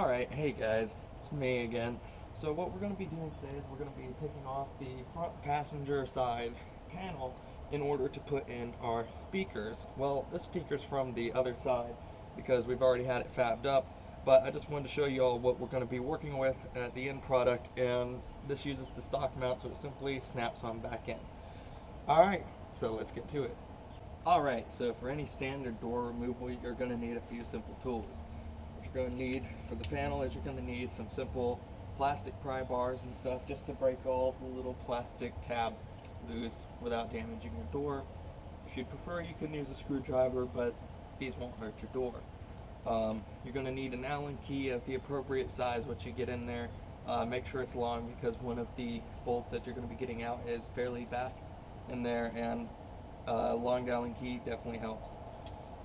Alright, hey guys, it's me again. So what we're going to be doing today is we're going to be taking off the front passenger side panel in order to put in our speakers. Well, this speaker's from the other side because we've already had it fabbed up, but I just wanted to show you all what we're going to be working with at the end product, and this uses the stock mount, so it simply snaps on back in. Alright, so let's get to it. Alright, so for any standard door removal, you're going to need a few simple tools. What you're going to need for the panel is you're going to need some simple plastic pry bars and stuff just to break all the little plastic tabs loose without damaging your door. If you'd prefer, you can use a screwdriver, but these won't hurt your door. You're going to need an Allen key of the appropriate size once you get in there. Make sure it's long because one of the bolts that you're going to be getting out is fairly back in there, and long Allen key definitely helps.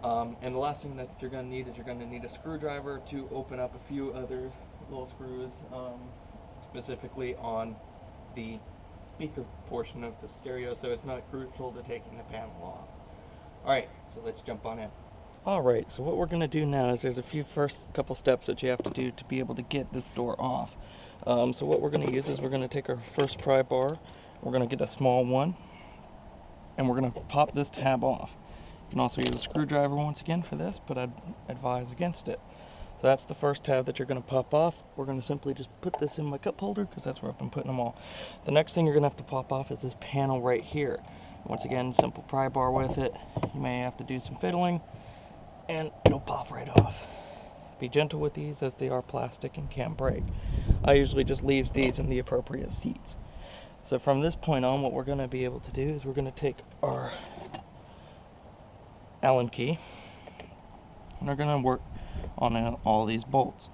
And the last thing that you're going to need is you're going to need a screwdriver to open up a few other little screws, specifically on the speaker portion of the stereo, so it's not crucial to taking the panel off. Alright, so let's jump on in. Alright, so what we're going to do now is there's a few first couple steps that you have to do to be able to get this door off. So what we're going to use is we're going to take our first pry bar, we're going to get a small one, and we're going to pop this tab off. You can also use a screwdriver once again for this, but I'd advise against it. So that's the first tab that you're going to pop off. We're going to simply just put this in my cup holder because that's where I've been putting them all. The next thing you're going to have to pop off is this panel right here. Once again, simple pry bar with it. You may have to do some fiddling and it'll pop right off. Be gentle with these as they are plastic and can break. I usually just leave these in the appropriate seats. So from this point on, what we're going to be able to do is we're going to take our Allen key and we're going to work on all these bolts.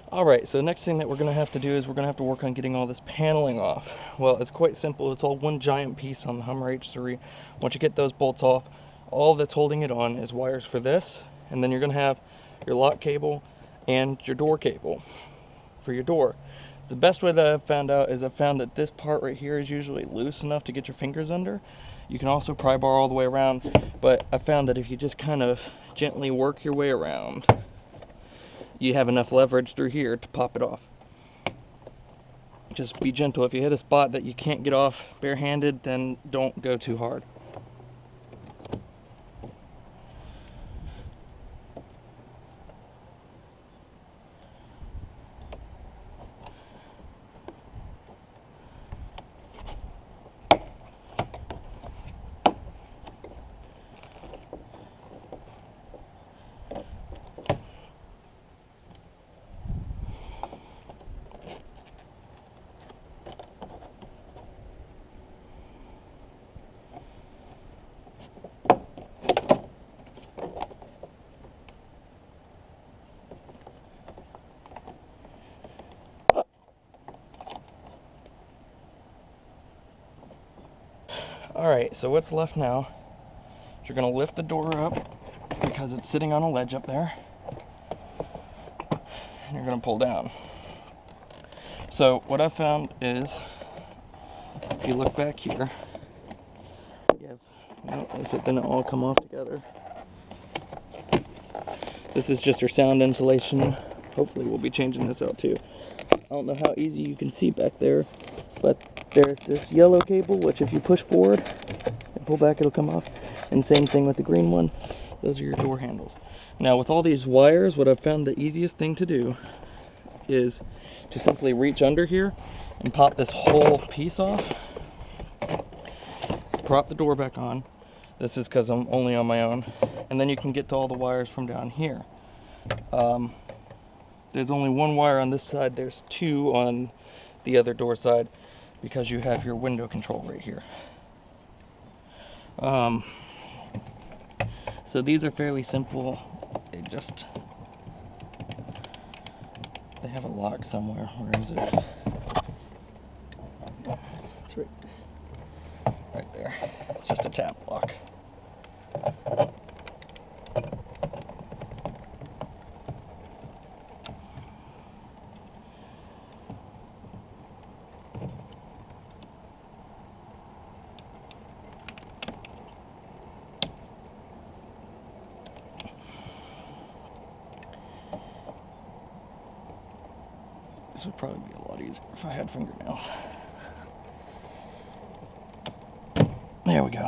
Alright, so the next thing that we're going to have to do is we're going to have to work on getting all this paneling off. Well, it's quite simple. It's all one giant piece on the Hummer H3. Once you get those bolts off, all that's holding it on is wires for this, and then you're going to have your lock cable and your door cable for your door. The best way that I've found out is I've found that this part right here is usually loose enough to get your fingers under. You can also pry bar all the way around, but I found that if you just kind of gently work your way around, you have enough leverage through here to pop it off. Just be gentle. If you hit a spot that you can't get off barehanded, then don't go too hard. Alright, so what's left now is you're going to lift the door up because it's sitting on a ledge up there, and you're going to pull down. So what I found is, if you look back here, you have, if it didn't all come off together, this is just your sound insulation. Hopefully we'll be changing this out too. I don't know how easy you can see back there, but there's this yellow cable, which if you push forward and pull back, it'll come off. And same thing with the green one. Those are your door handles. Now with all these wires, what I've found the easiest thing to do is to simply reach under here and pop this whole piece off. Prop the door back on. This is because I'm only on my own. And then you can get to all the wires from down here. There's only one wire on this side. There's two on the other door side because you have your window control right here. Um, so these are fairly simple. They have a lock somewhere. Where is it? It's right there. It's just a tap lock. This would probably be a lot easier if I had fingernails. There we go.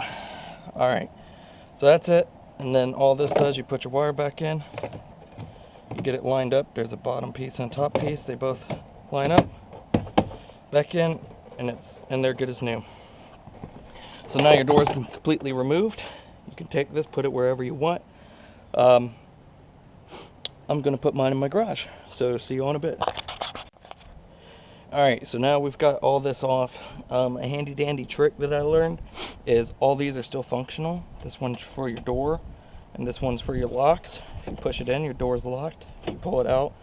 All right, so that's it. And then all this does, you put your wire back in, you get it lined up. There's a bottom piece and a top piece. They both line up, back in, and they're good as new. So now your door is completely removed. You can take this, put it wherever you want. I'm gonna put mine in my garage. So see you in a bit. Alright, so now we've got all this off. A handy dandy trick that I learned is all these are still functional. This one's for your door, and this one's for your locks. If you push it in, your door is locked. If you pull it out,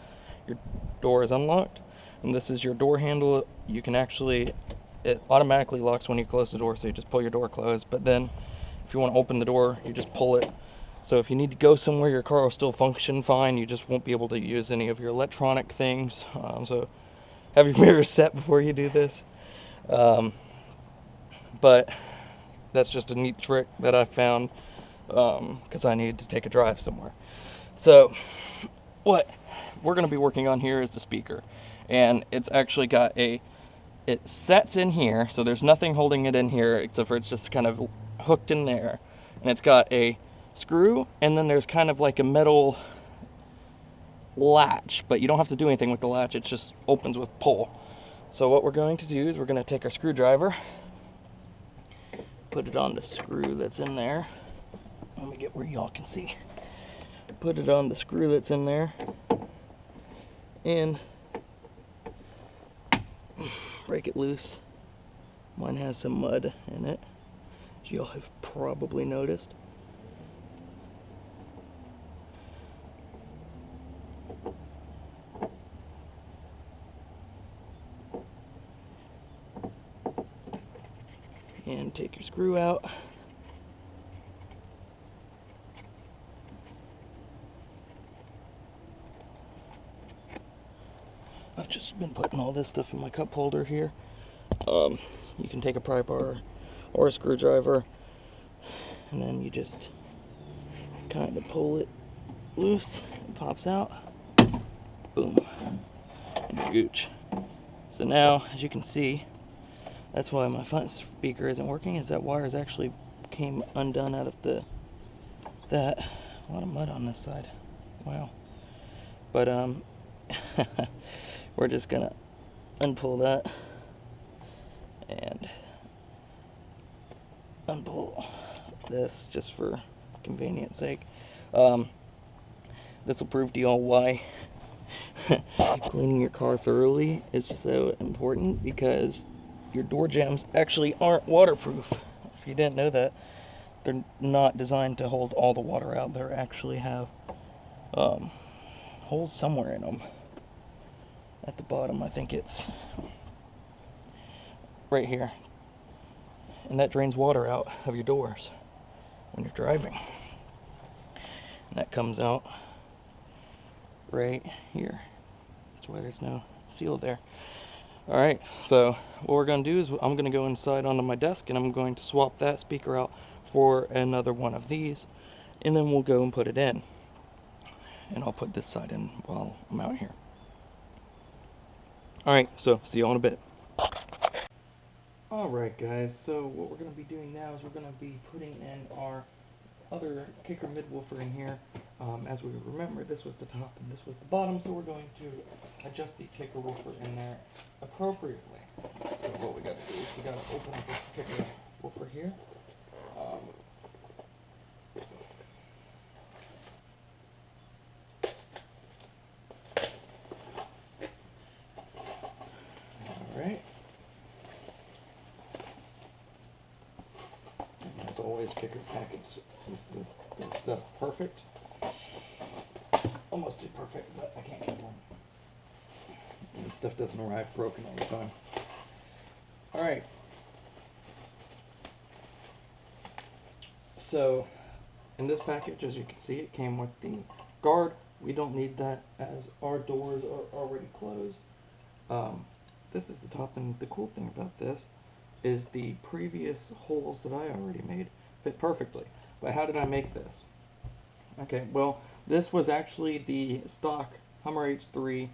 your door is unlocked. And this is your door handle. You can actually, it automatically locks when you close the door, so you just pull your door closed. But then if you want to open the door, you just pull it. So if you need to go somewhere, your car will still function fine. You just won't be able to use any of your electronic things. So have your mirrors set before you do this. But that's just a neat trick that I found because I needed to take a drive somewhere. So what we're going to be working on here is the speaker. And it's actually got it sets in here, so there's nothing holding it in here except for it's just kind of hooked in there. And it's got a screw, and then there's kind of like a metal latch, but you don't have to do anything with the latch. It just opens with pull. So what we're going to do is we're going to take our screwdriver, put it on the screw that's in there. Let me get where y'all can see. Put it on the screw that's in there and break it loose. Mine has some mud in it, as y'all have probably noticed. And take your screw out. I've just been putting all this stuff in my cup holder here. You can take a pry bar or a screwdriver, and then you just kind of pull it loose. It pops out. Boom. And your gooch. So now, as you can see, that's why my front speaker isn't working, is that wires actually came undone out of that. A lot of mud on this side. Wow. But we're just gonna unpull that and unpull this just for convenience sake. This will prove to y'all why cleaning your car thoroughly is so important, because your door jambs actually aren't waterproof. If you didn't know that, they're not designed to hold all the water out. They actually have holes somewhere in them. At the bottom, I think it's right here. And that drains water out of your doors when you're driving. And that comes out right here. That's why there's no seal there. Alright, so what we're going to do is I'm going to go inside onto my desk and I'm going to swap that speaker out for another one of these, and then we'll go and put it in. And I'll put this side in while I'm out here. Alright, so see you in a bit. Alright guys, so what we're going to be doing now is we're going to be putting in our other kicker midwoofer in here. As we remember, this was the top and this was the bottom, so we're going to adjust the kicker woofer in there appropriately. So what we got to do is we got to open up this kicker woofer here. Alright. As always, kicker package is this stuff perfect. Almost too perfect, but I can't get one. And stuff doesn't arrive broken all the time. Alright. So, in this package, as you can see, it came with the guard. We don't need that as our doors are already closed. This is the top, and the cool thing about this is the previous holes that I already made fit perfectly. But how did I make this? Okay, well, this was actually the stock Hummer H3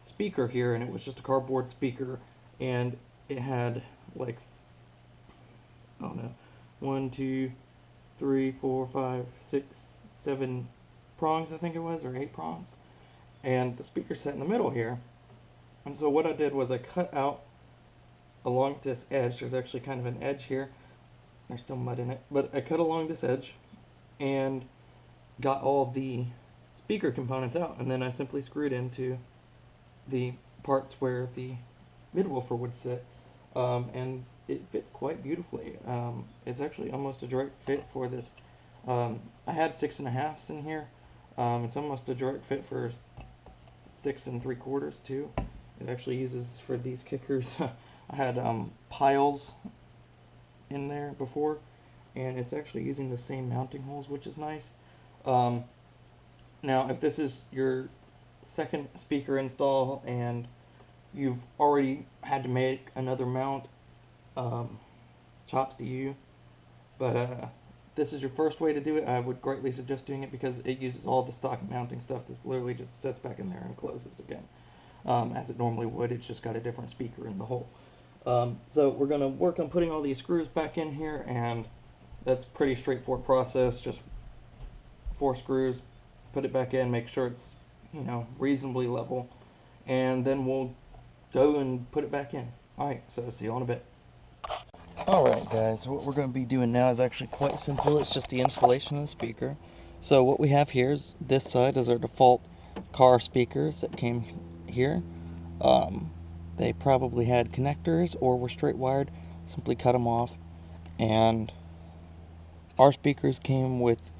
speaker here, and it was just a cardboard speaker, and it had like, I don't know, 1, 2, 3, 4, 5, 6, 7 prongs, I think it was, or 8 prongs, and the speaker set in the middle here. And so what I did was I cut out along this edge. There's actually kind of an edge here. There's still mud in it, but I cut along this edge and got all the speaker components out, and then I simply screwed into the parts where the midwoofer would sit, and it fits quite beautifully. It's actually almost a direct fit for this. I had 6 1/2s in here. It's almost a direct fit for 6 3/4 too. It actually uses for these kickers. I had piles in there before, and it's actually using the same mounting holes, which is nice. Now, if this is your second speaker install and you've already had to make another mount, chops to you. But if this is your first way to do it, I would greatly suggest doing it, because it uses all the stock mounting stuff. This literally just sets back in there and closes again, as it normally would. It's just got a different speaker in the hole. So we're going to work on putting all these screws back in here, and that's a pretty straightforward process. Just 4 screws, put it back in, make sure it's, you know, reasonably level, and then we'll go and put it back in. Alright, so see you in a bit. Alright guys, what we're going to be doing now is actually quite simple. It's just the installation of the speaker. So what we have here is, this side is our default car speakers that came here. They probably had connectors or were straight wired. Simply cut them off. And our speakers came with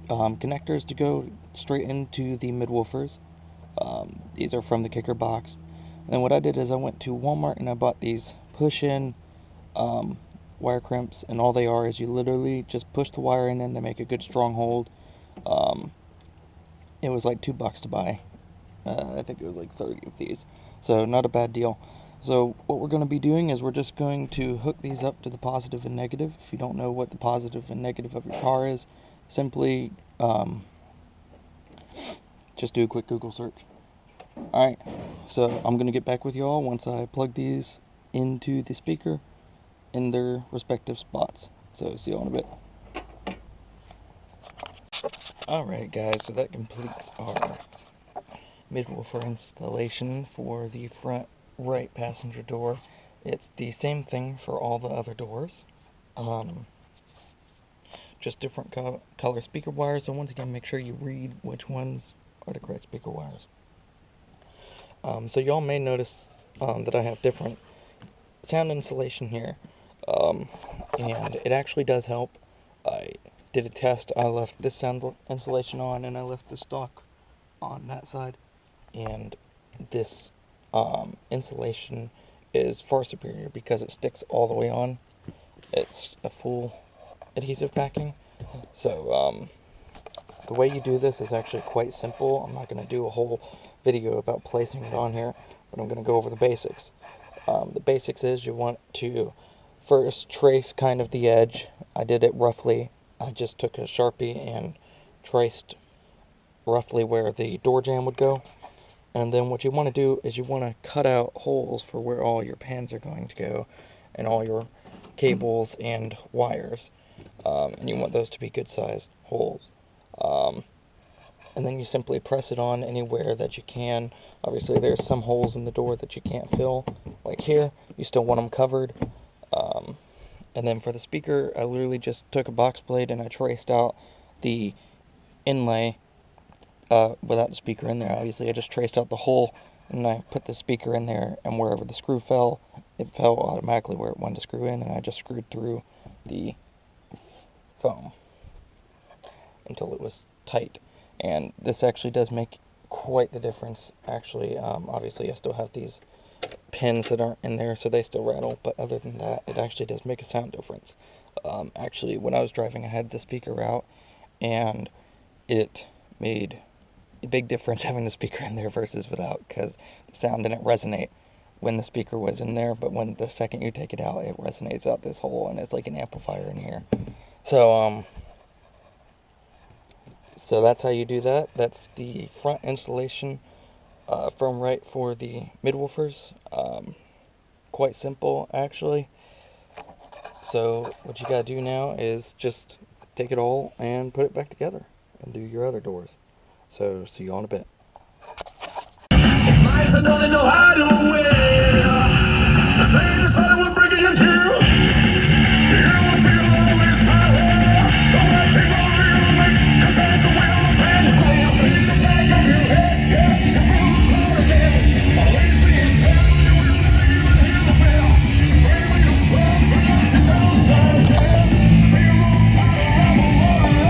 connectors to go straight into the midwoofers. These are from the kicker box. And what I did is I went to Walmart and I bought these push-in wire crimps, and all they are is you literally just push the wire in and they make a good strong hold. It was like $2 to buy. I think it was like 30 of these, so not a bad deal. So what we're going to be doing is we're just going to hook these up to the positive and negative. If you don't know what the positive and negative of your car is, simply just do a quick Google search. Alright, so I'm going to get back with you all once I plug these into the speaker in their respective spots. So see you all in a bit. Alright guys, so that completes our midwoofer installation for the front right passenger door. It's the same thing for all the other doors. Just different color speaker wires, so once again make sure you read which ones are the correct speaker wires. So y'all may notice that I have different sound insulation here, and it actually does help. I did a test. I left this sound insulation on and I left the stock on that side, and this insulation is far superior because it sticks all the way on. It's a full adhesive packing. So the way you do this is actually quite simple. I'm not going to do a whole video about placing it on here, but I'm going to go over the basics. The basics is you want to first trace kind of the edge. I did it roughly. I just took a Sharpie and traced roughly where the door jamb would go. And then what you want to do is you want to cut out holes for where all your pins are going to go and all your cables and wires. And you want those to be good sized holes. And then you simply press it on anywhere that you can. Obviously there's some holes in the door that you can't fill, like here. You still want them covered. And then for the speaker, I literally just took a box blade and I traced out the inlay without the speaker in there. Obviously I just traced out the hole and I put the speaker in there, and wherever the screw fell, it fell automatically where it wanted to screw in, and I just screwed through the foam until it was tight. And this actually does make quite the difference, actually. Obviously, I still have these pins that aren't in there, so they still rattle, but other than that, it actually does make a sound difference. Actually, when I was driving, I had the speaker out, and it made a big difference having the speaker in there versus without, because the sound didn't resonate when the speaker was in there, but when the second you take it out, it resonates out this hole, and it's like an amplifier in here. So that's how you do that. That's the front installation from right for the midwoofers. Quite simple, actually. So what you gotta do now is just take it all and put it back together and do your other doors. So see you in a bit.